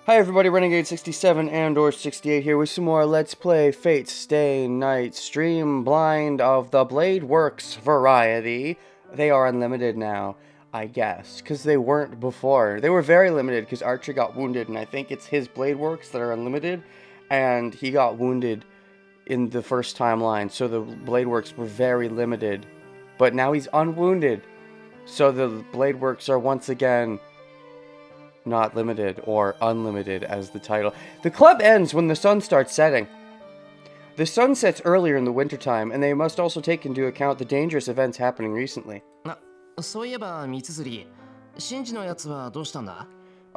Hi everybody, Renegade 67 and or 68 here with some more Let's Play Fate Stay Night Streamblind of the Blade Works variety. They are unlimited now, I guess, because they weren't before. They were very limited because Archer got wounded, and I think it's his Blade Works that are unlimited, and he got wounded in the first timeline, so the Blade Works were very limited. But now he's unwounded, so the Blade Works are once again not limited, or unlimited as the title. The club ends when the sun starts setting. The sun sets earlier in the wintertime, and they must also take into account the dangerous events happening recently. Oh,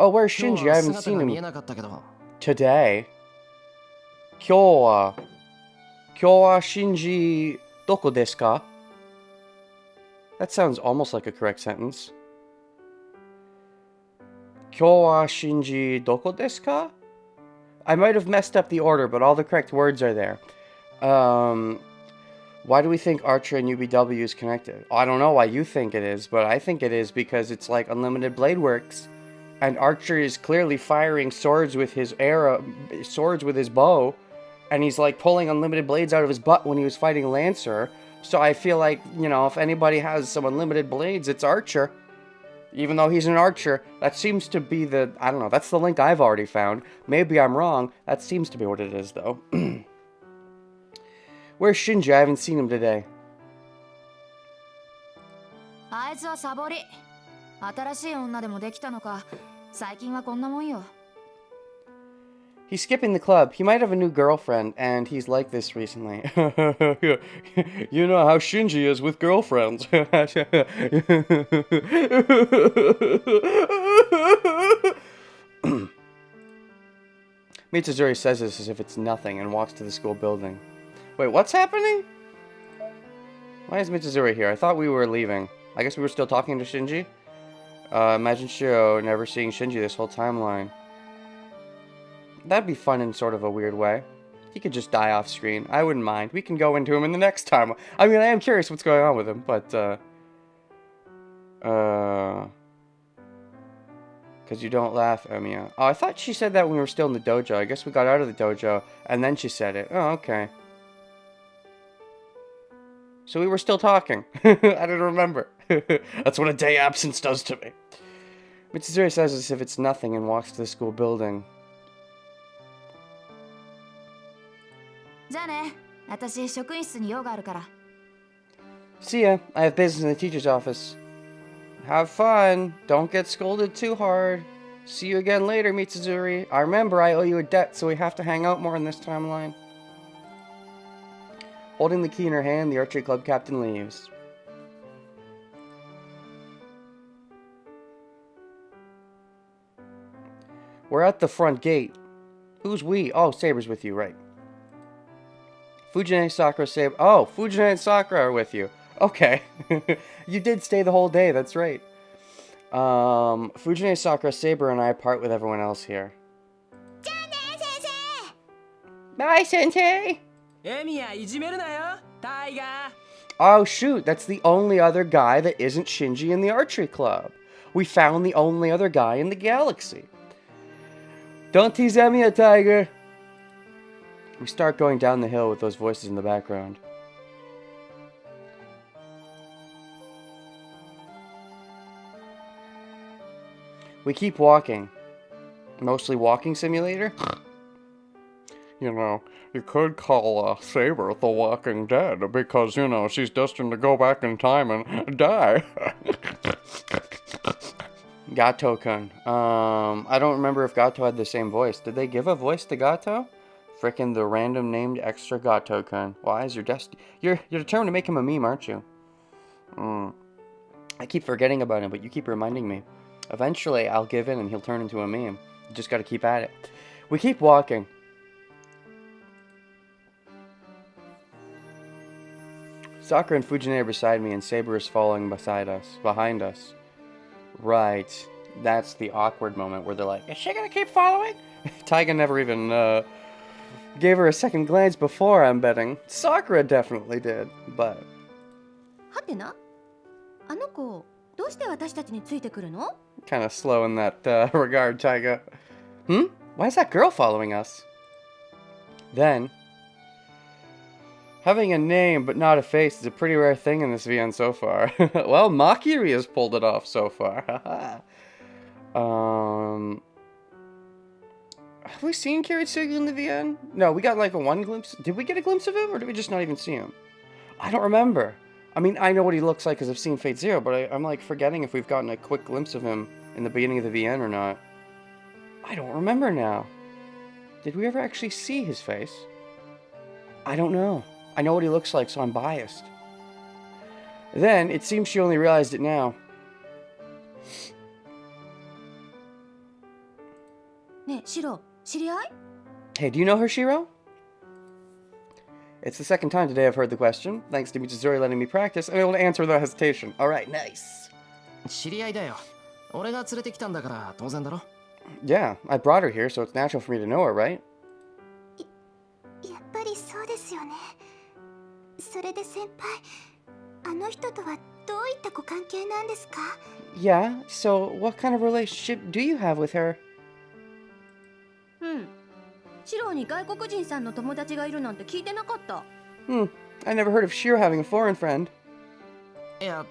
where's Shinji? I haven't seen him today. Kyo wa Shinji doko desu ka? That sounds almost like a correct sentence. Kyo wa Shinji doko desu ka? I might have messed up the order, but all the correct words are there. Why do we think Archer and UBW is connected? I don't know why you think it is, but I think it is because it's like unlimited Blade Works, and Archer is clearly firing swords with his bow, and he's like pulling unlimited blades out of his butt when he was fighting Lancer. So I feel like, you know, if anybody has some unlimited blades, it's Archer. Even though he's an archer, that seems to be the... I don't know, that's the link I've already found. Maybe I'm wrong. That seems to be what it is, though. Where's Shinji? I haven't seen him today. He's skipping the club. He might have a new girlfriend, and he's like this recently. You know how Shinji is with girlfriends. Mitsuzuri says this as if it's nothing and walks to the school building. Wait, what's happening? Why is Mitsuzuri here? I thought we were leaving. I guess we were still talking to Shinji? Imagine Shiro never seeing Shinji this whole timeline. That'd be fun in sort of a weird way. He could just die off screen. I wouldn't mind. We can go into him in the next time. I mean, I am curious what's going on with him, but, because you don't laugh, Emiya. Oh, I thought she said that when we were still in the dojo. I guess we got out of the dojo, and then she said it. Oh, okay. So we were still talking. I didn't remember. That's what a day absence does to me. Mitsuzuri says as if it's nothing and walks to the school building. See ya. I have business in the teacher's office. Have fun. Don't get scolded too hard. See you again later, Mitsuzuri. I remember I owe you a debt, so we have to hang out more in this timeline. Holding the key in her hand, the archery club captain leaves. We're at the front gate. Who's we? Oh, Saber's with you, right. Fujine, Sakura, Saber. Oh, Fujine and Sakura are with you. Okay. You did stay the whole day, that's right. Fujine, Sakura, Saber, and I part with everyone else here. Bye, Sensei! Oh, shoot, that's the only other guy that isn't Shinji in the archery club. We found the only other guy in the galaxy. Don't tease Emiya, Tiger! We start going down the hill with those voices in the background. We keep walking. Mostly walking simulator? You know, you could call Saber the Walking Dead because, you know, she's destined to go back in time and die. Gato-kun. I don't remember if Gato had the same voice. Did they give a voice to Gato? Frickin' the random named extra Gato-kun. Why is your You're determined to make him a meme, aren't you? I keep forgetting about him, but you keep reminding me. Eventually, I'll give in and he'll turn into a meme. You just gotta keep at it. We keep walking. Sakura and Fujine are beside me, and Saber is following behind us. Right. That's the awkward moment where they're like, is she gonna keep following? Taiga never even, gave her a second glance before, I'm betting. Sakura definitely did, but... Kind of slow in that regard, Taiga. Why is that girl following us? Then, having a name but not a face is a pretty rare thing in this VN so far. Well, Makiri has pulled it off so far. Have we seen Kiritsugu in the VN? No, we got like a one glimpse. Did we get a glimpse of him, or did we just not even see him? I don't remember. I mean, I know what he looks like because I've seen Fate Zero, but I'm like forgetting if we've gotten a quick glimpse of him in the beginning of the VN or not. I don't remember now. Did we ever actually see his face? I don't know. I know what he looks like, so I'm biased. Then, it seems she only realized it now. Hey, do you know her, Shiro? It's the second time today I've heard the question. Thanks to Michizuri letting me practice, I'm able to answer without hesitation. Alright, nice. Yeah, I brought her here, so it's natural for me to know her, right? Yeah, so what kind of relationship do you have with her? I never heard of Shiro having a foreign friend. No,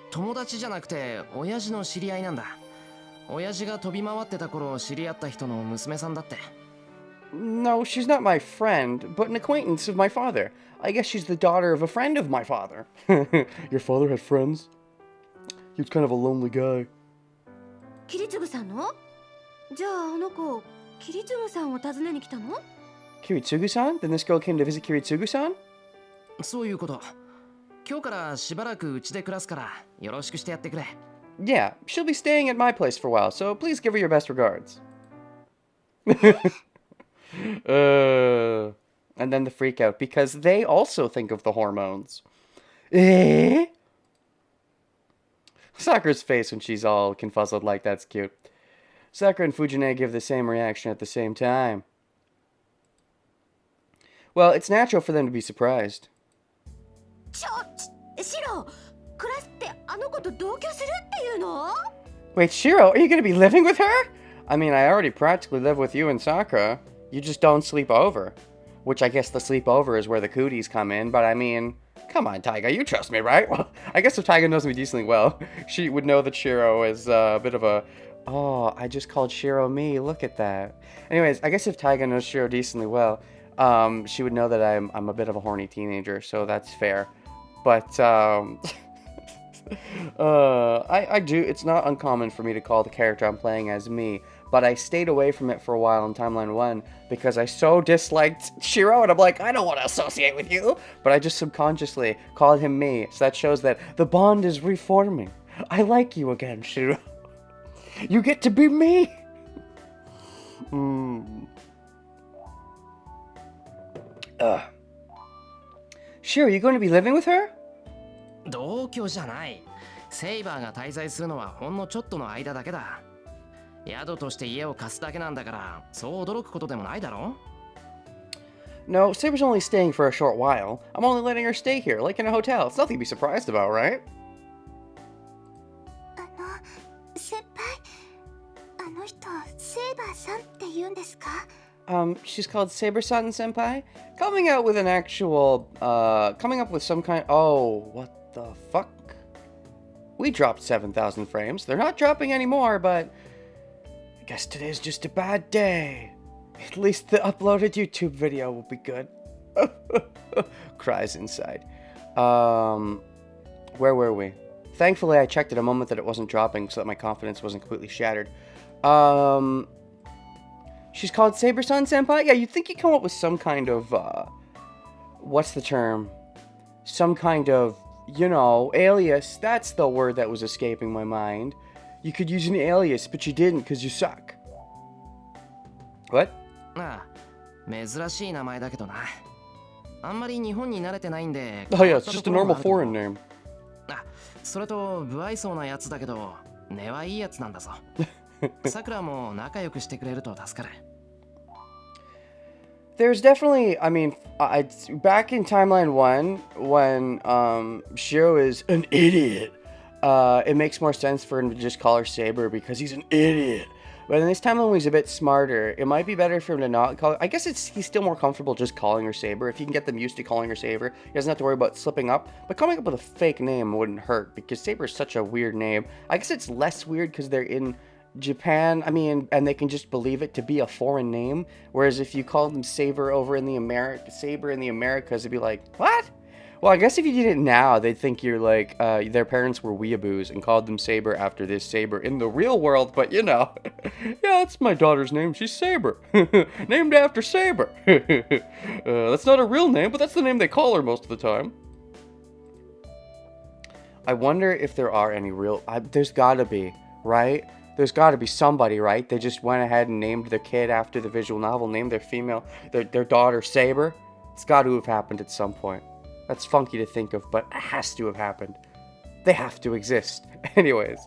she's not my friend, but an acquaintance of my father. I guess she's the daughter of a friend of my father. Your father had friends? He was kind of a lonely guy. Kiritsugu-san? Then this girl came to visit Kiritsugu-san? Yeah, she'll be staying at my place for a while, so please give her your best regards. And then the freak out, because they also think of the hormones. Sakura's face when she's all confuzzled like that's cute. Sakura and Fujine give the same reaction at the same time. Well, it's natural for them to be surprised. Wait, Shiro, are you going to be living with her? I mean, I already practically live with you and Sakura. You just don't sleep over. Which I guess the sleepover is where the cooties come in, but I mean, come on, Taiga, you trust me, right? Well, I guess if Taiga knows me decently well, she would know that Shiro is a bit of a... Oh, I just called Shiro me, look at that. Anyways, I guess if Taiga knows Shiro decently well, she would know that I'm a bit of a horny teenager, so that's fair. But, I do, it's not uncommon for me to call the character I'm playing as me, but I stayed away from it for a while in Timeline 1 because I so disliked Shiro, and I'm like, I don't want to associate with you, but I just subconsciously called him me, so that shows that the bond is reforming. I like you again, Shiro. You get to be me! Shiro, you going to be living with her? 同居じゃない。セイバーが滞在するのはほんのちょっとの間だけだ。宿として家を貸すだけなんだから、そう驚くことでもないだろ? No, Saber's only staying for a short while. I'm only letting her stay here, like in a hotel. It's nothing to be surprised about, right? She's called Saber-san Senpai? Coming out with an actual, coming up with some kind... Oh, what the fuck? We dropped 7,000 frames. They're not dropping anymore, but... I guess today's just a bad day. At least the uploaded YouTube video will be good. Cries inside. Where were we? Thankfully, I checked at a moment that it wasn't dropping so that my confidence wasn't completely shattered. She's called Saber-san Senpai? Yeah, you'd think you'd come up with some kind of, what's the term? Some kind of, you know, alias. That's the word that was escaping my mind. You could use an alias, but you didn't because you suck. What? Ah, 珍しい名前だけどな。あんまり日本に慣れてないんで。Oh yeah, it's just a normal foreign name. あ、それと不愛想なやつだけど、根はいいやつなんだぞ。さくらも仲良くしてくれると助かる。There's definitely, I mean, back in Timeline 1, when Shiro is an idiot, it makes more sense for him to just call her Saber because he's an idiot. But in this time when he's a bit smarter, it might be better for him to not call. I guess he's still more comfortable just calling her Saber. If you can get them used to calling her Saber, he doesn't have to worry about slipping up. But coming up with a fake name wouldn't hurt, because Saber is such a weird name. I guess it's less weird because they're in Japan, I mean, and they can just believe it to be a foreign name. Whereas if you called them Saber over in the Americas, it'd be like, what? Well, I guess if you did it now, they'd think you're like, their parents were weeaboos and called them Saber after this Saber in the real world, but you know, yeah, that's my daughter's name, she's Saber, named after Saber. That's not a real name, but that's the name they call her most of the time. I wonder if there are any real, there's gotta be, right? There's gotta be somebody, right? They just went ahead and named their kid after the visual novel, named their daughter Saber. It's gotta have happened at some point. That's funky to think of, but it has to have happened. They have to exist. Anyways,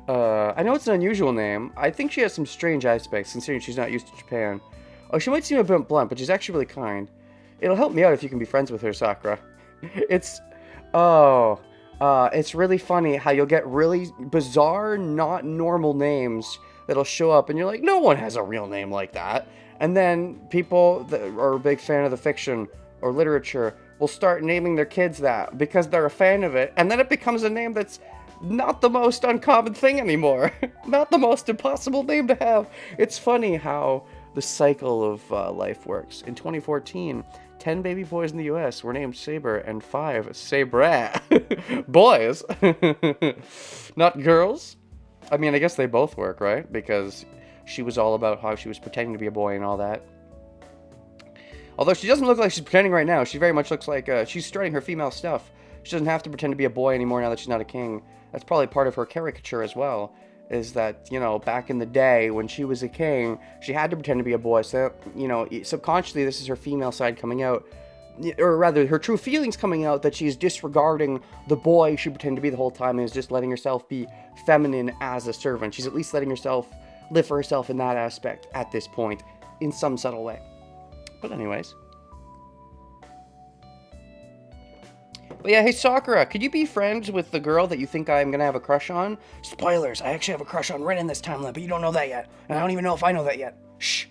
I know it's an unusual name. I think she has some strange aspects, considering she's not used to Japan. Oh, she might seem a bit blunt, but she's actually really kind. It'll help me out if you can be friends with her, Sakura. It's really funny how you'll get really bizarre, not normal names that'll show up, and you're like, no one has a real name like that. And then people that are a big fan of the fiction or literature will start naming their kids that because they're a fan of it, and then it becomes a name that's not the most uncommon thing anymore. Not the most impossible name to have. It's funny how the cycle of life works. In 2014, 10 baby boys in the US were named Saber and 5 Sabrat. Boys. Not girls. I mean, I guess they both work, right? Because she was all about how she was pretending to be a boy and all that. Although she doesn't look like she's pretending right now. She very much looks like she's strutting her female stuff. She doesn't have to pretend to be a boy anymore now that she's not a king. That's probably part of her caricature as well. Is that, you know, back in the day when she was a king, she had to pretend to be a boy. So, you know, subconsciously this is her female side coming out. Or rather, her true feelings coming out, that she's disregarding the boy she pretended to be the whole time and is just letting herself be feminine as a servant. She's at least letting herself live for herself in that aspect at this point, in some subtle way. But anyways. But yeah, hey Sakura, could you be friends with the girl that you think I'm gonna have a crush on? Spoilers, I actually have a crush on Rin in this timeline, but you don't know that yet. And I don't even know if I know that yet. Shh.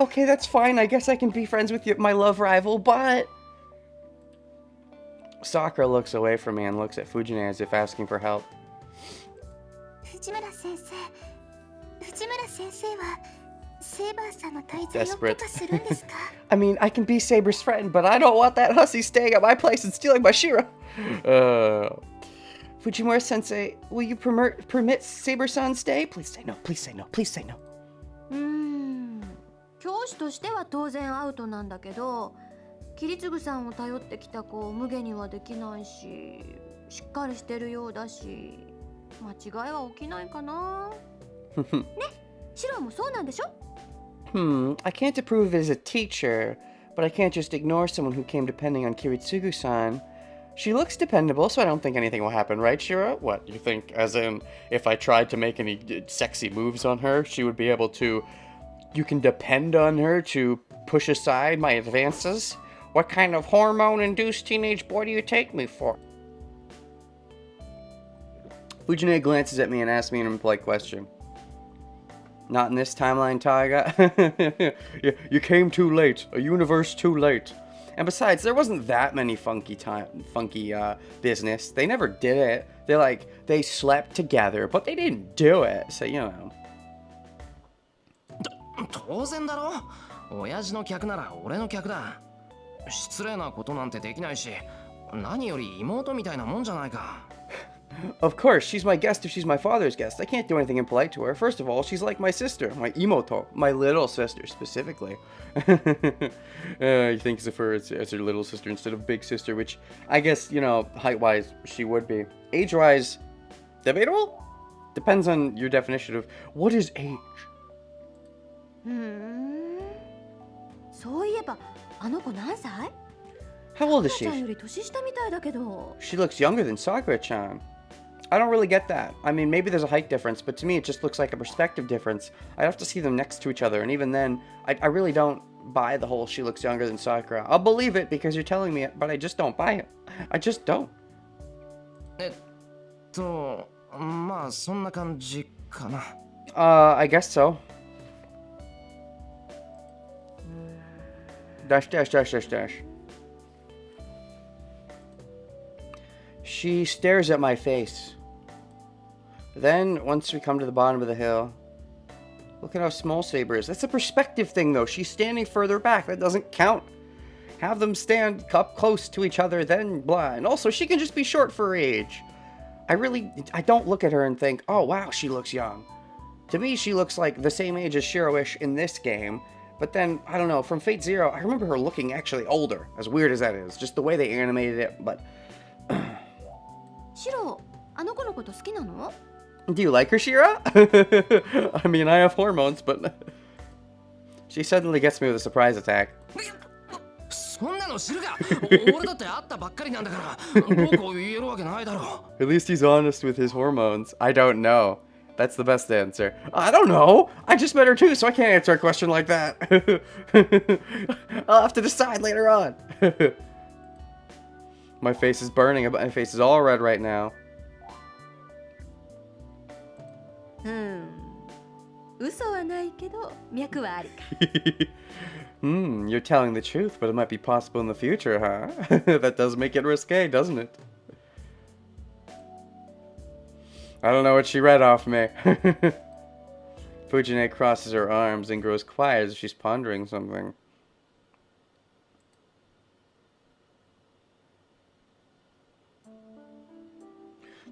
Okay, that's fine. I guess I can be friends with you, my love rival, but... Sakura looks away from me and looks at Fujine as if asking for help. Desperate. I mean, I can be Saber's friend, but I don't want that hussy staying at my place and stealing my Shira. Fujimura-sensei, will you permit Saber-san stay? Please say no, please say no, please say no. 教師としては当然アウトなんだけど、桐次さんを頼ってきた子を無下にはできないし、しっかりしてるようだし、間違いは起きないかな。ね、シロもそうなんでしょ? I can't approve as a teacher, but I can't just ignore someone who came depending on Kiritsugu-san. She looks dependable, so I don't think anything will happen, right, Shira? What, you think, as in, if I tried to make any sexy moves on her, she would be able to... You can depend on her to push aside my advances? What kind of hormone-induced teenage boy do you take me for? Fujine glances at me and asks me an impolite question. Not in this timeline, Taiga. You came too late. A universe too late. And besides, there wasn't that many funky business. They never did it. They slept together, but they didn't do it. So, you know. 当然だろ。親父の客なら俺の客だ。失礼なことなんてできないし、何より妹みたいなもんじゃないか。Of course, she's my guest if she's my father's guest. I can't do anything impolite to her. First of all, she's like my sister, my imoto, my little sister specifically. He thinks of her as her little sister instead of big sister, which I guess, you know, height-wise, she would be. Age-wise, debatable? Depends on your definition of what is age. そういえば、あの子何歳? How old is she? ちゃんより年下みたいだけど。She looks younger than Sakura-chan. I don't really get that. I mean, maybe there's a height difference, but to me it just looks like a perspective difference. I'd have to see them next to each other, and even then, I really don't buy the whole she looks younger than Sakura. I'll believe it because you're telling me it, but I just don't buy it. I just don't. まあそんな感じかな。I guess so. Dash, dash, dash, dash, dash. She stares at my face. Then, once we come to the bottom of the hill, look at how small Saber is. That's a perspective thing, though. She's standing further back. That doesn't count. Have them stand up close to each other, then blind. Also, she can just be short for her age. I don't look at her and think, oh, wow, she looks young. To me, she looks like the same age as Shiro-ish in this game. But then, I don't know, from Fate Zero, I remember her looking actually older. As weird as that is. Just the way they animated it, but... Shiro, あの子のこと好きなの? Do you like her, Shira? I mean, I have hormones, but... She suddenly gets me with a surprise attack. そんなの知るか。俺だって会ったばっかりなんだからどうこう言えるわけないだろ。 At least he's honest with his hormones. I don't know. That's the best answer. I don't know. I just met her too, so I can't answer a question like that. I'll have to decide later on. My face is burning. My face is all red right now. 嘘はないけど脈はあるか。You're telling the truth, but it might be possible in the future, huh? That does make it risque, doesn't it? I don't know what she read off me. Fujine crosses her arms and grows quiet as if she's pondering something.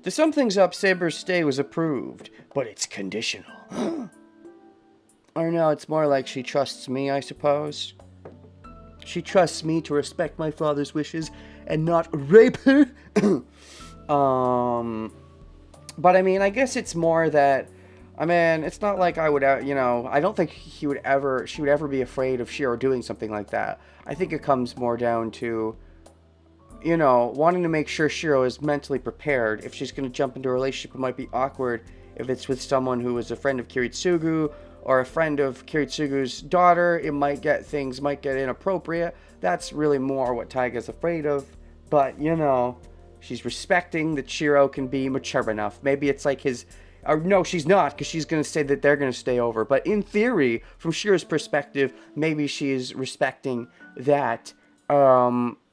To sum things up, Saber's stay was approved, but it's conditional. Or no, it's more like she trusts me, I suppose. She trusts me to respect my father's wishes and not rape her. But I mean, I guess it's more that, I mean, it's not like I would, you know, I don't think she would ever be afraid of Shiro doing something like that. I think it comes more down to, you know, wanting to make sure Shiro is mentally prepared. If she's going to jump into a relationship, it might be awkward if it's with someone who is a friend of Kiritsugu or a friend of Kiritsugu's daughter. It might get inappropriate. That's really more what Taiga's afraid of. But, you know, she's respecting that Shiro can be mature enough. Maybe it's like his... no, she's not, because she's going to say that they're going to stay over. But in theory, from Shiro's perspective, maybe she's respecting that...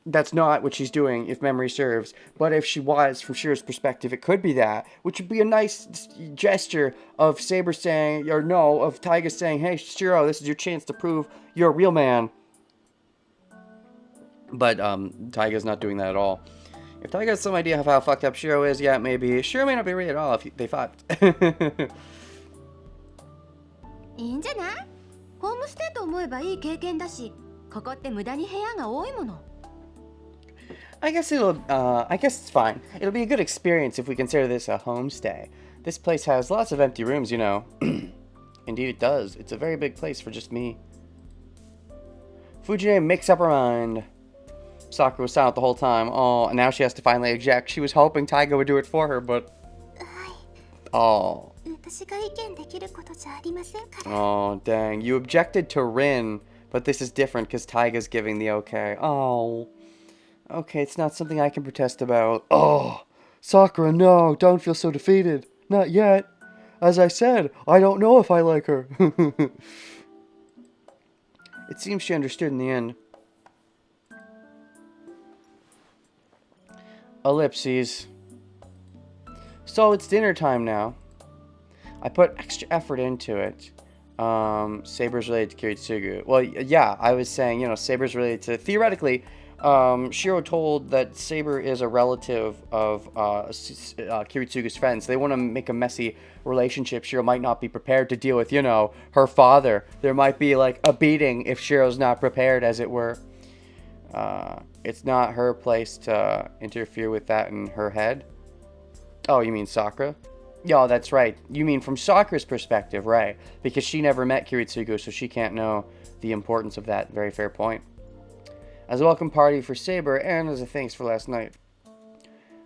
that's not what she's doing, if memory serves. But if she was, from Shiro's perspective, it could be that. Which would be a nice gesture of Saber saying, or no, of Taiga saying, hey, Shiro, this is your chance to prove you're a real man. But Taiga's not doing that at all. If Taiga has some idea of how fucked up Shiro is, yeah, maybe. Shiro may not be real at all if they fucked. いいんじゃない? ホームステイと思えばいい経験だし、ここって無駄に部屋が多いもの。I guess it's fine. It'll be a good experience if we consider this a homestay. This place has lots of empty rooms, you know. Indeed it does. It's a very big place for just me. Fujine makes up her mind. Sakura was silent the whole time. Oh, and now she has to finally eject. She was hoping Taiga would do it for her, but... Oh. Oh, dang. You objected to Rin, but this is different because Taiga's giving the okay. Oh. Okay, it's not something I can protest about. Oh, Sakura, no, don't feel so defeated. Not yet. As I said, I don't know if I like her. It seems she understood in the end. Ellipses. So it's dinner time now. I put extra effort into it. Saber's related to Kiritsugu. Well, yeah, I was saying, you know, Saber's related to... Theoretically... Shiro told that Saber is a relative of Kiritsugu's friends. They want to make a messy relationship. Shiro might not be prepared to deal with, you know, her father. There might be, like, a beating if Shiro's not prepared, as it were. It's not her place to interfere with that in her head. Oh, you mean Sakura? Yeah, that's right. You mean from Sakura's perspective, right. Because she never met Kiritsugu, so she can't know the importance of that. Very fair point. As a welcome party for Saber and as a thanks for last night.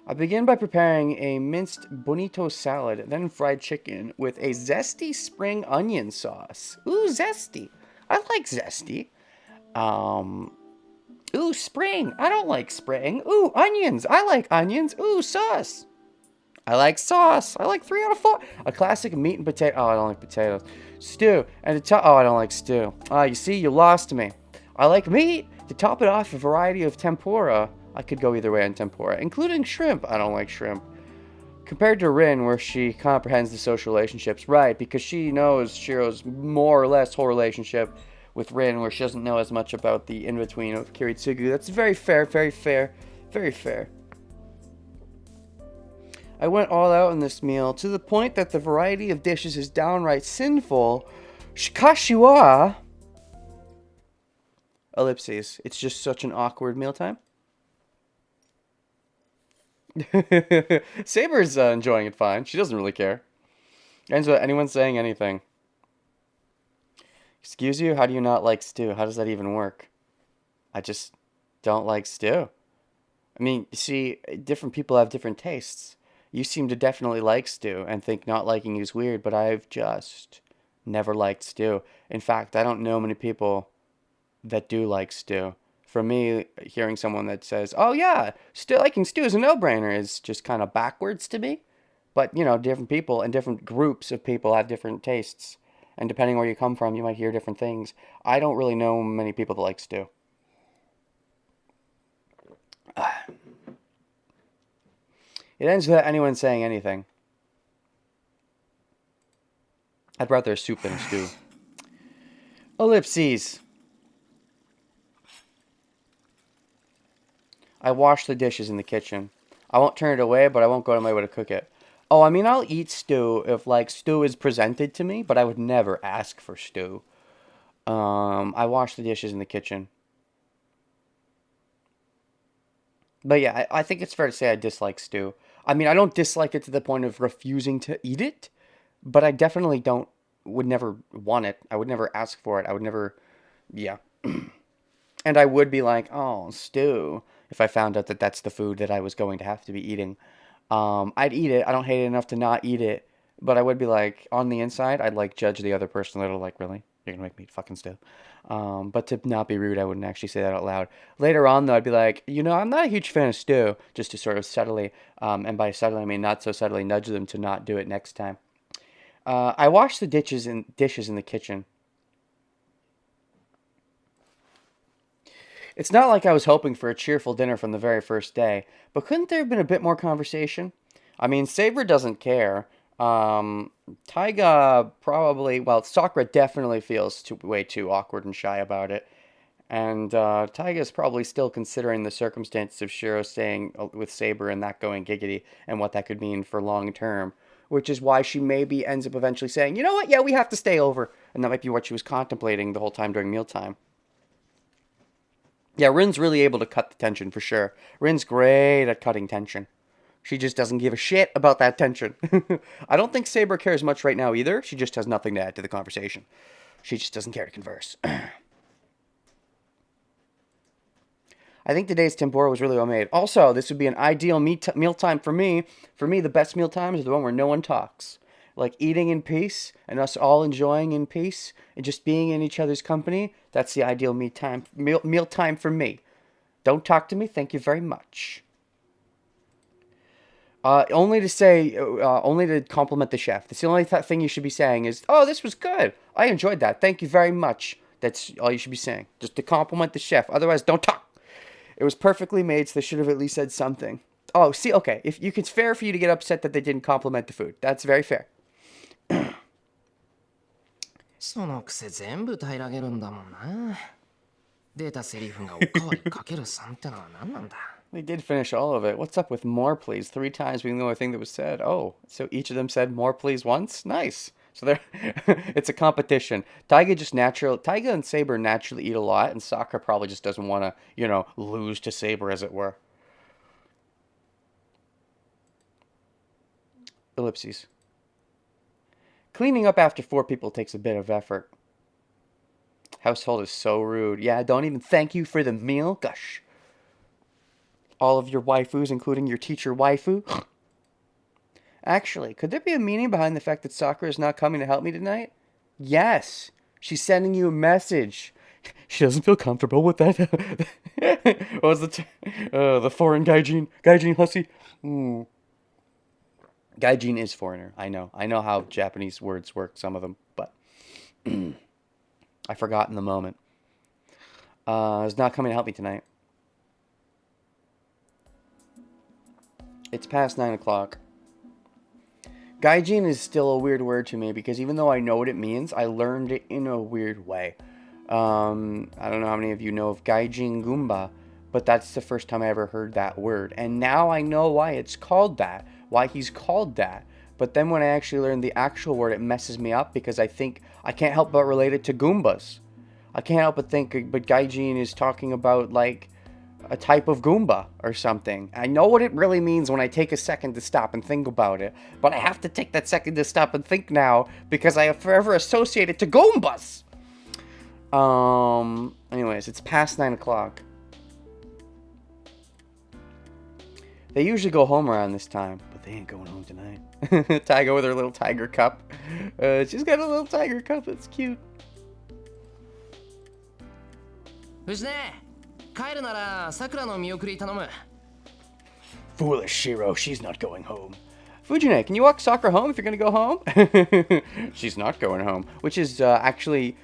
I begin by preparing a minced bonito salad, then fried chicken with a zesty spring onion sauce. Ooh, zesty. I like zesty. Ooh, spring. I don't like spring. Ooh, onions. I like onions. Ooh, sauce. I like sauce. I like 3 out of 4. A classic meat and potato. Oh, I don't like potatoes. Stew. And oh, I don't like stew. You see, you lost me. I like meat. To top it off, a variety of tempura. I could go either way on tempura, including shrimp. I don't like shrimp. Compared to Rin, where she comprehends the social relationships, right, because she knows Shiro's more or less whole relationship with Rin, where she doesn't know as much about the in-between of Kiritsugu. That's very fair, very fair, very fair. I went all out in this meal, to the point that the variety of dishes is downright sinful. Shikashi wa... Ellipses. It's just such an awkward mealtime. Saber's enjoying it fine. She doesn't really care. Ends with anyone saying anything. Excuse you? How do you not like stew? How does that even work? I just don't like stew. I mean, you see, different people have different tastes. You seem to definitely like stew and think not liking is weird, but I've just never liked stew. In fact, I don't know many people that do like stew. For me, hearing someone that says, oh yeah, still liking stew is a no-brainer is just kind of backwards to me. But, you know, different people and different groups of people have different tastes. And depending where you come from, you might hear different things. I don't really know many people that like stew. It ends without anyone saying anything. I'd rather a soup than a stew. Ellipses. I wash the dishes in the kitchen. I won't turn it away, but I won't go to my way to cook it. Oh, I mean, I'll eat stew if, like, stew is presented to me, but I would never ask for stew. I wash the dishes in the kitchen. But yeah, I think it's fair to say I dislike stew. I mean, I don't dislike it to the point of refusing to eat it, but I definitely would never want it. I would never ask for it. I would never, yeah. And I would be like, oh, stew, if I found out that that's the food that I was going to have to be eating. I'd eat it. I don't hate it enough to not eat it. But I would be like, on the inside, I'd like judge the other person a little, like, really? You're gonna make me eat fucking stew? But to not be rude, I wouldn't actually say that out loud. Later on, though, I'd be like, you know, I'm not a huge fan of stew, just to sort of subtly, and by subtly, I mean not so subtly, nudge them to not do it next time. I wash the dishes in the kitchen. It's not like I was hoping for a cheerful dinner from the very first day, but couldn't there have been a bit more conversation? I mean, Saber doesn't care. Taiga probably, well, Sakura definitely feels way too awkward and shy about it. And Taiga's probably still considering the circumstances of Shiro staying with Saber and that going giggity and what that could mean for long term. Which is why she maybe ends up eventually saying, you know what, yeah, we have to stay over. And that might be what she was contemplating the whole time during mealtime. Yeah, Rin's really able to cut the tension for sure. Rin's great at cutting tension. She just doesn't give a shit about that tension. I don't think Saber cares much right now either. She just has nothing to add to the conversation. She just doesn't care to converse. I think today's tempura was really well made. Also, this would be an ideal mealtime for me. For me, the best mealtime is the one where no one talks. Like eating in peace and us all enjoying in peace and just being in each other's company. That's the ideal mealtime for me. Don't talk to me. Thank you very much. Only to compliment the chef. That's the only thing you should be saying is, oh, this was good. I enjoyed that. Thank you very much. That's all you should be saying. Just to compliment the chef. Otherwise, don't talk. It was perfectly made, so they should have at least said something. Oh, see, okay. It's fair for you to get upset that they didn't compliment the food. That's very fair. そのくせ全部平らげるんだもんな。出たセリフがおかわりかける3ってのは何なんだ They did finish all of it. What's up with more please? 3 times being the only thing that was said. Oh, so each of them said more please once? Nice. So there, it's a competition. Taiga and Saber naturally eat a lot, and Sakura probably just doesn't want to, lose to Saber, as it were. Ellipses. Cleaning up after 4 people takes a bit of effort. Household is so rude. Yeah, don't even thank you for the meal. Gosh. All of your waifus, including your teacher waifu. Actually, could there be a meaning behind the fact that Sakura is not coming to help me tonight? Yes. She's sending you a message. She doesn't feel comfortable with that. What was the foreign gaijin hussy? Gaijin is foreigner. I know. I know how Japanese words work, some of them, but I forgot in the moment. He's not coming to help me tonight. It's past 9 o'clock. Gaijin is still a weird word to me because even though I know what it means, I learned it in a weird way. I don't know how many of you know of Gaijin Goomba, but that's the first time I ever heard that word. And now I know why it's called that, why he's called that. But then when I actually learn the actual word, it messes me up because I think I can't help but relate it to Goombas. I can't help but think, but Gaijin is talking about like a type of Goomba or something. I know what it really means when I take a second to stop and think about it, but I have to take that second to stop and think now because I have forever associated to Goombas. Anyways, it's past 9 o'clock. They usually go home around this time, but they ain't going home tonight. Taiga with her little tiger cup. She's got a little tiger cup. It's cute. 藤根帰るならさくらの見送り頼む Foolish Shiro, she's not going home. Fujine, can you walk Sakura home if you're gonna go home? She's not going home, which is actually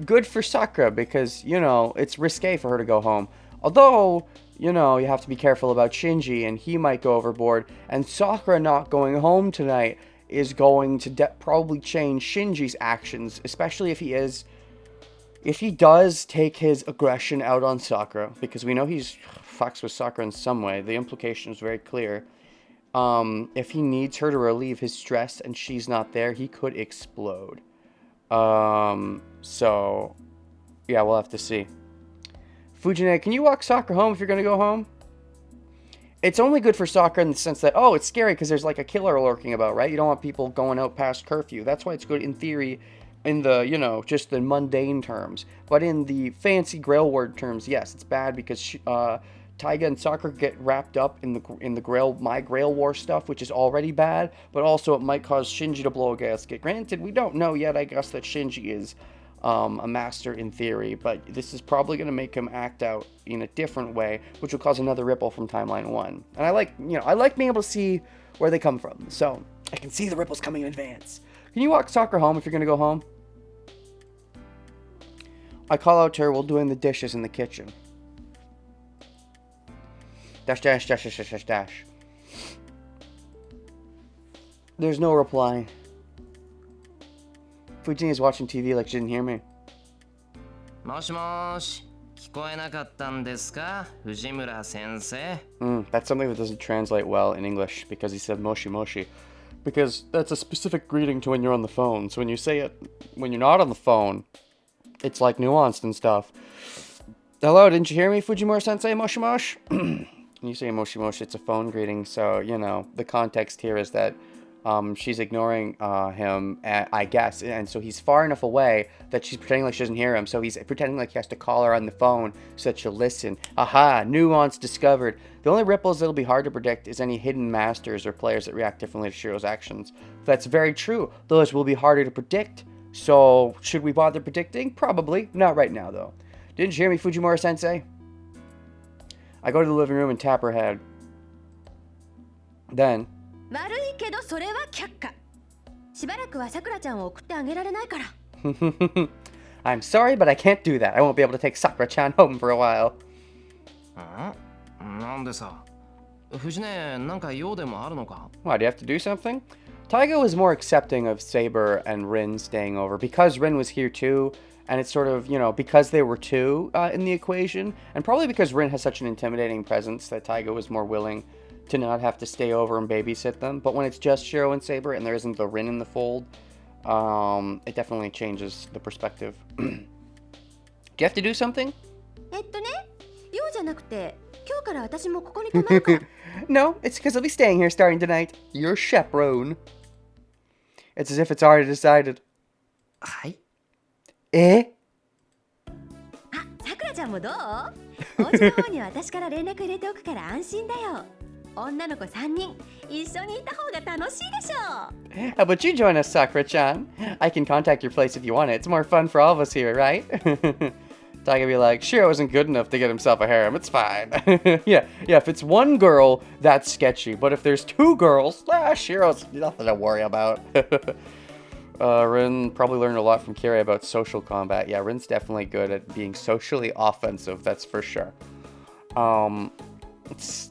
good for Sakura because, you know, it's risque for her to go home. Although, you know, you have to be careful about Shinji and he might go overboard. And Sakura not going home tonight is going to probably change Shinji's actions, especially if he does take his aggression out on Sakura, because we know he's fucks with Sakura in some way. The implication is very clear. If he needs her to relieve his stress and she's not there, he could explode. So, yeah, we'll have to see. Fujine, can you walk Sakura home if you're going to go home? It's only good for Sakura in the sense that, oh, it's scary because there's like a killer lurking about, right? You don't want people going out past curfew. That's why it's good in theory in the, you know, just the mundane terms. But in the fancy Grail word terms, yes, it's bad because Taiga and Sakura get wrapped up in the Grail, my Grail War stuff, which is already bad, but also it might cause Shinji to blow a gasket. Granted, we don't know yet, I guess, that Shinji is a master in theory, but this is probably going to make him act out in a different way, which will cause another ripple from Timeline 1. And I like being able to see where they come from, so I can see the ripples coming in advance. Can you walk Sakura home if you're going to go home? I call out to her while doing the dishes in the kitchen. Dash, dash, dash, dash, dash, dash, dash. There's no reply. Fujini's watching TV like she didn't hear me. もしもし聞こえなかったんですか藤村先生 That's something that doesn't translate well in English because he said moshi moshi. Because that's a specific greeting to when you're on the phone. So when you say it when you're not on the phone, it's like nuanced and stuff. Hello, didn't you hear me, Fujimura sensei? Moshi moshi? When you say moshi moshi, it's a phone greeting. So, you know, the context here is that she's ignoring him, I guess. And so he's far enough away that she's pretending like she doesn't hear him. So he's pretending like he has to call her on the phone so that she'll listen. Aha, nuance discovered. The only ripples that'll be hard to predict is any hidden masters or players that react differently to Shiro's actions. That's very true. Those will be harder to predict. So should we bother predicting? Probably. Not right now, though. Didn't you hear me, Fujimura sensei? I go to the living room and tap her head. Then... 悪いけどそれは却下。しばらくはさくらちゃんを送ってあげられないから。I'm sorry, but I can't do that. I won't be able to take Sakura-chan home for a while. なんでさ藤根なんか用でもあるのか Why, do you have to do something? Taiga was more accepting of Saber and Rin staying over because Rin was here too, and it's sort of, you know, because they were two in the equation, and probably because Rin has such an intimidating presence that Taiga was more willing to not have to stay over and babysit them. But when it's just Shiro and Saber and there isn't the Rin in the fold, it definitely changes the perspective. Do you have to do something? 用じゃなくて、今日から私もここに泊まるから。No, it's because I'll be staying here starting tonight. You're chaperone. It's as if it's already decided. はいえ? あ、さくらちゃんもどう？お家の方には私から連絡入れておくから安心だよ。女の子3人、一緒にいた方が楽しいでしょ。How about you join us, Sakura-chan? I can contact your place if you want it. It's more fun for all of us here, right? Taiga be like, Shiro isn't good enough to get himself a harem. It's fine. yeah. If it's one girl, that's sketchy. But if there's two girls, Shiro's nothing to worry about. Rin probably learned a lot from Kiri about social combat. Yeah, Rin's definitely good at being socially offensive, that's for sure.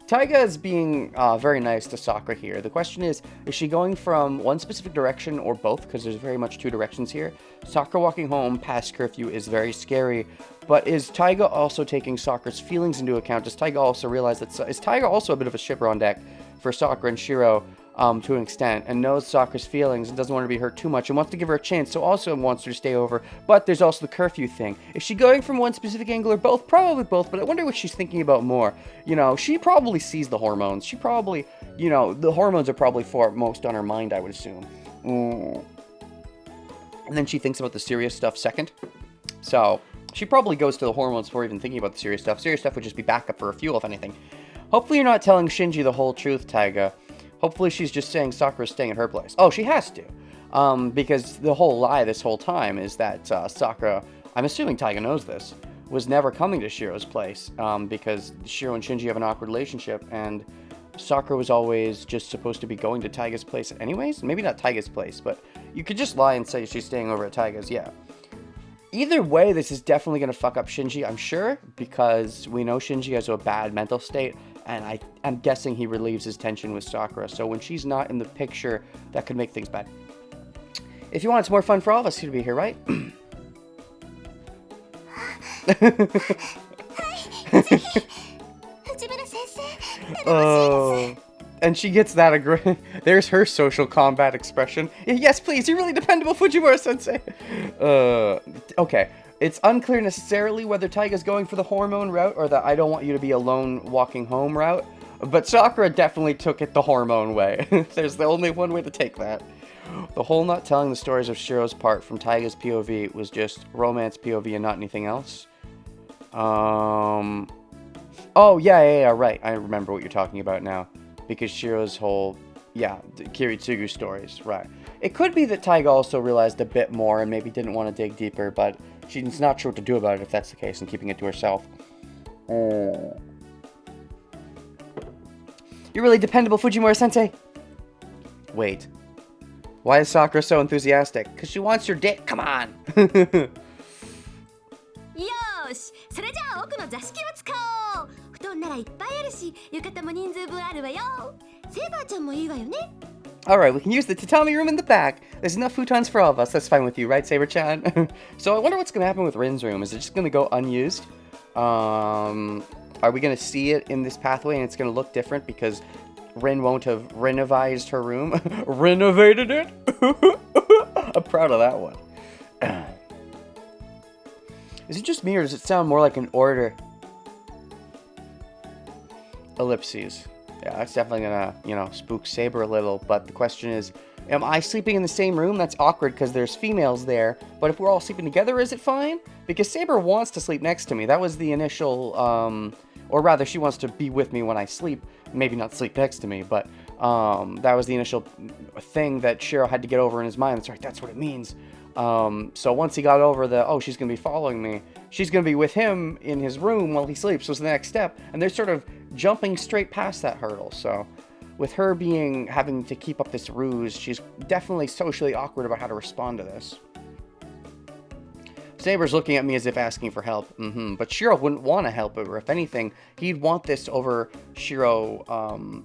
Taiga is being very nice to Sakura here. The question is she going from one specific direction or both? Because there's very much two directions here. Sakura walking home past curfew is very scary. But is Taiga also taking Sakura's feelings into account? Does Taiga also realize that... Is Taiga also a bit of a shipper on deck for Sakura and Shiro to an extent, and knows Sakura's feelings and doesn't want to be hurt too much and wants to give her a chance, so also wants her to stay over? But there's also the curfew thing. Is she going from one specific angle or both? Probably both, but I wonder what she's thinking about more. You know, she probably sees the hormones. She probably, you know, the hormones are probably foremost on her mind, I would assume. And then she thinks about the serious stuff second. So she probably goes to the hormones before even thinking about the serious stuff. Serious stuff would just be backup for a fuel, if anything. Hopefully you're not telling Shinji the whole truth, Taiga. Hopefully she's just saying Sakura's staying at her place. Oh, she has to. Because the whole lie this whole time is that Sakura, I'm assuming Taiga knows this, was never coming to Shiro's place. Because Shiro and Shinji have an awkward relationship, and Sakura was always just supposed to be going to Taiga's place anyways? Maybe not Taiga's place, but you could just lie and say she's staying over at Taiga's, yeah. Either way, this is definitely going to fuck up Shinji, I'm sure, because we know Shinji has a bad mental state, and I'm guessing he relieves his tension with Sakura, so when she's not in the picture, that could make things bad. If you want, it's more fun for all of us to be here, right? Oh, and she gets that there's her social combat expression. Yes, please, you're really dependable, Fujimura-sensei. Okay. It's unclear necessarily whether Taiga's going for the hormone route or the I don't want you to be alone walking home route, but Sakura definitely took it the hormone way. There's the only one way to take that. The whole not telling the stories of Shiro's part from Taiga's POV was just romance POV and not anything else. Oh, yeah, right. I remember what you're talking about now. Because Shiro's whole, the Kiritsugu stories, right. It could be that Taiga also realized a bit more and maybe didn't want to dig deeper, but she's not sure what to do about it if that's the case and keeping it to herself. You're really dependable, Fujimura-sensei. Wait. Why is Sakura so enthusiastic? Because she wants your dick, come on! よーし、それじゃあ奥の座敷を使おう。布団ならいっぱいあるし、浴衣も人数分あるわよ。セイバーちゃんもいいわよね。Alright, we can use the tatami room in the back. There's enough futons for all of us. That's fine with you, right, Saber-chan? So I wonder what's going to happen with Rin's room. Is it just going to go unused? Are we going to see it in this pathway and it's going to look different because Rin won't have renovized her room? Renovated it? I'm proud of that one. Is it just me or does it sound more like an order? Ellipses. Yeah, that's definitely gonna, spook Saber a little, but the question is, am I sleeping in the same room? That's awkward because there's females there, but if we're all sleeping together, is it fine? Because Saber wants to sleep next to me. That was the initial, or rather, she wants to be with me when I sleep. Maybe not sleep next to me, but that was the initial thing that Shiro had to get over in his mind. That's right, that's what it means. So once he got over she's going to be following me, she's going to be with him in his room while he sleeps, was the next step. And they're sort of jumping straight past that hurdle. So with her having to keep up this ruse, she's definitely socially awkward about how to respond to this. Saber's looking at me as if asking for help. But Shiro wouldn't want to help her. If anything, he'd want this over Shiro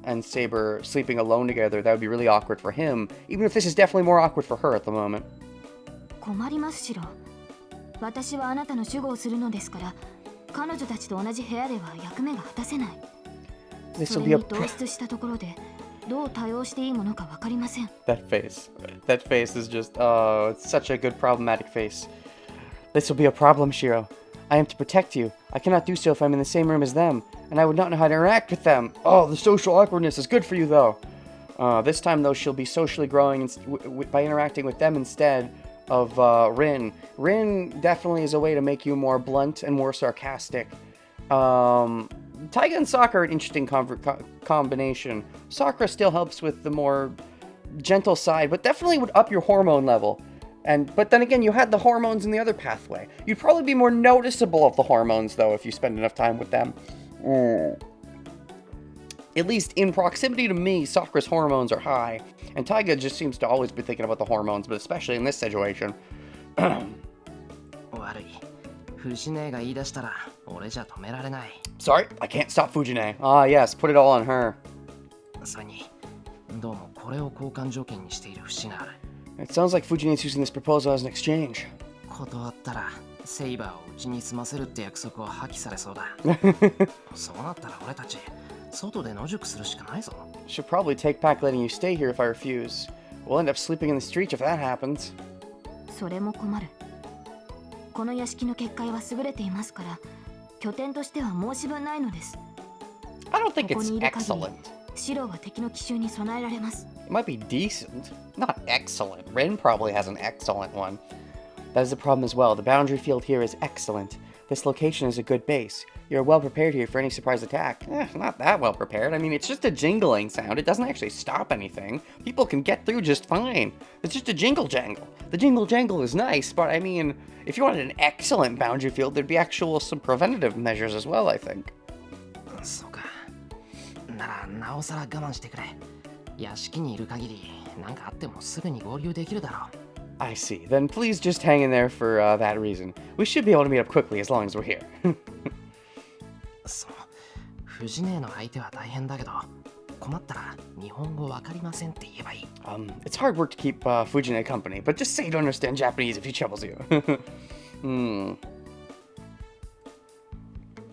and Saber sleeping alone together. That would be really awkward for him, even if this is definitely more awkward for her at the moment. 困りますシロ。私はあなたの守護をするのですから、彼女たちと同じ部屋では役目が果たせない。それに同室したところでどう対応していいものかわかりません。That face is just, it's such a good problematic face. This will be a problem, Shiro. I am to protect you. I cannot do so if I'm in the same room as them, and I would not know how to interact with them. Oh, the social awkwardness is good for you, though. This time, though, she'll be socially growing by interacting with them instead of Rin. Rin definitely is a way to make you more blunt and more sarcastic. Taiga and Sakura are an interesting combination. Sakura still helps with the more gentle side, but definitely would up your hormone level. But then again, you had the hormones in the other pathway. You'd probably be more noticeable of the hormones, though, if you spend enough time with them. At least in proximity to me, Sakura's hormones are high. And Taiga just seems to always be thinking about the hormones, but especially in this situation. 悪い。藤姉が言い出したら俺じゃ止められない。Sorry, I can't stop Fujine. Ah, yes, put it all on her. それに、どうもこれを交換条件にしている節がある。It sounds like Fujine's using this proposal as an exchange. 断ったら、セイバーをうちに済ませるって約束を破棄されそうだ。そうなったら俺たち、外で野宿するしかないぞ。Should probably take back letting you stay here if I refuse. We'll end up sleeping in the streets if that happens. それも困る。この屋敷の結界は優れていますから、拠点としては申し分ないのです。I don't think ここ it's にいる限り、 excellent. シロは敵の奇襲に備えられます。 It might be decent, not excellent. Rin probably has an excellent one. That is the problem as well. The boundary field here is excellent. This location is a good base. You're well prepared here for any surprise attack. Not that well prepared. I mean, it's just a jingling sound. It doesn't actually stop anything. People can get through just fine. It's just a jingle jangle. The jingle jangle is nice, but I mean, if you wanted an excellent boundary field, there'd be some preventative measures as well, I think. そうか。ならなおさら我慢してくれ。屋敷にいる限り、何かあってもすぐに合流できるだろう。I see. Then please just hang in there for that reason. We should be able to meet up quickly as long as we're here. そう。藤姉の相手は大変だけど、困ったら日本語わかりませんって言えばいい。It's hard work to keep Fujine company, but just say you don't understand Japanese if he troubles you.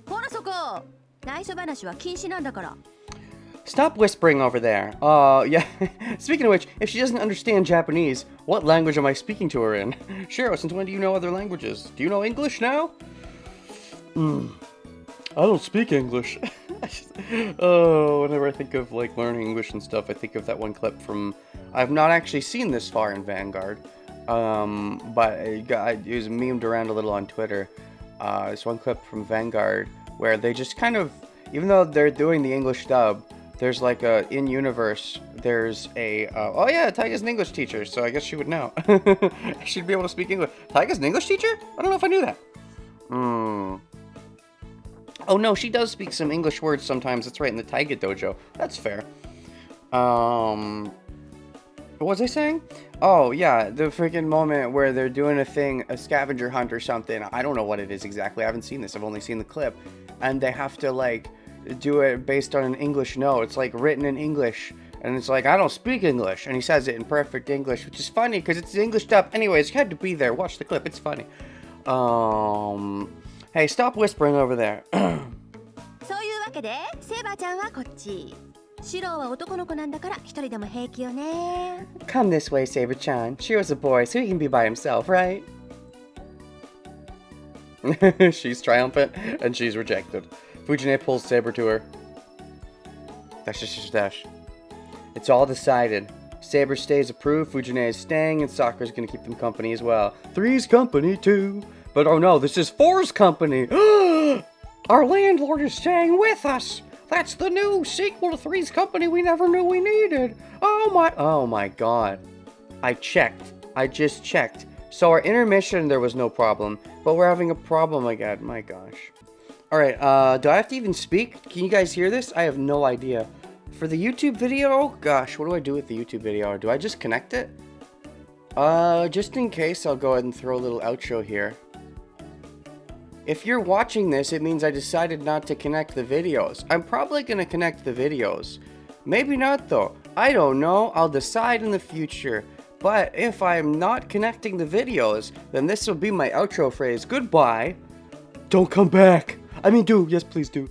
ほらそこ、内緒話は禁止なんだから。Stop whispering over there. Yeah. Speaking of which, if she doesn't understand Japanese, what language am I speaking to her in? Shiro, since when do you know other languages? Do you know English now? I don't speak English. Whenever I think of like learning English and stuff, I think of that one clip from. I've not actually seen this far in Vanguard, but it was memed around a little on Twitter. This one clip from Vanguard where they just kind of, even though they're doing the English dub, there's like in universe, there's oh yeah, Taiga's an English teacher, so I guess she would know. She'd be able to speak English. Taiga's an English teacher? I don't know if I knew that. Oh no, she does speak some English words sometimes. That's right, in the Taiga dojo. That's fair. What was I saying? Oh yeah, the freaking moment where they're doing a scavenger hunt or something. I don't know what it is exactly. I haven't seen this. I've only seen the clip. And they have to like do it based on an English note. It's like written in English. And it's like, I don't speak English. And he says it in perfect English, which is funny because it's the English dub. Anyways, you had to be there. Watch the clip. It's funny. Hey, stop whispering over there. そういうわけで、セイバーちゃんはこっち。シローは男の子なんだから一人でも平気よね。Come this way, Saber-chan. Shiro's a boy, so he can be by himself, right? She's triumphant, and she's rejected. Fujine pulls Saber to her. Dash, dash, dash, dash. It's all decided. Saber stays approved, Fujine is staying, and Sakura's gonna keep them company as well. Three's company, too. But oh no, this is Four's company! Our landlord is staying with us! That's the new sequel to Three's Company we never knew we needed! Oh my god. I just checked. So our intermission, there was no problem. But we're having a problem again, my gosh. Alright, do I have to even speak? Can you guys hear this? I have no idea. For the YouTube video, oh gosh, what do I do with the YouTube video? Do I just connect it? Just in case, I'll go ahead and throw a little outro here. If you're watching this, it means I decided not to connect the videos. I'm probably gonna connect the videos. Maybe not though. I don't know. I'll decide in the future. But if I'm not connecting the videos, then this will be my outro phrase. Goodbye. Don't come back. I mean, do. Yes, please do.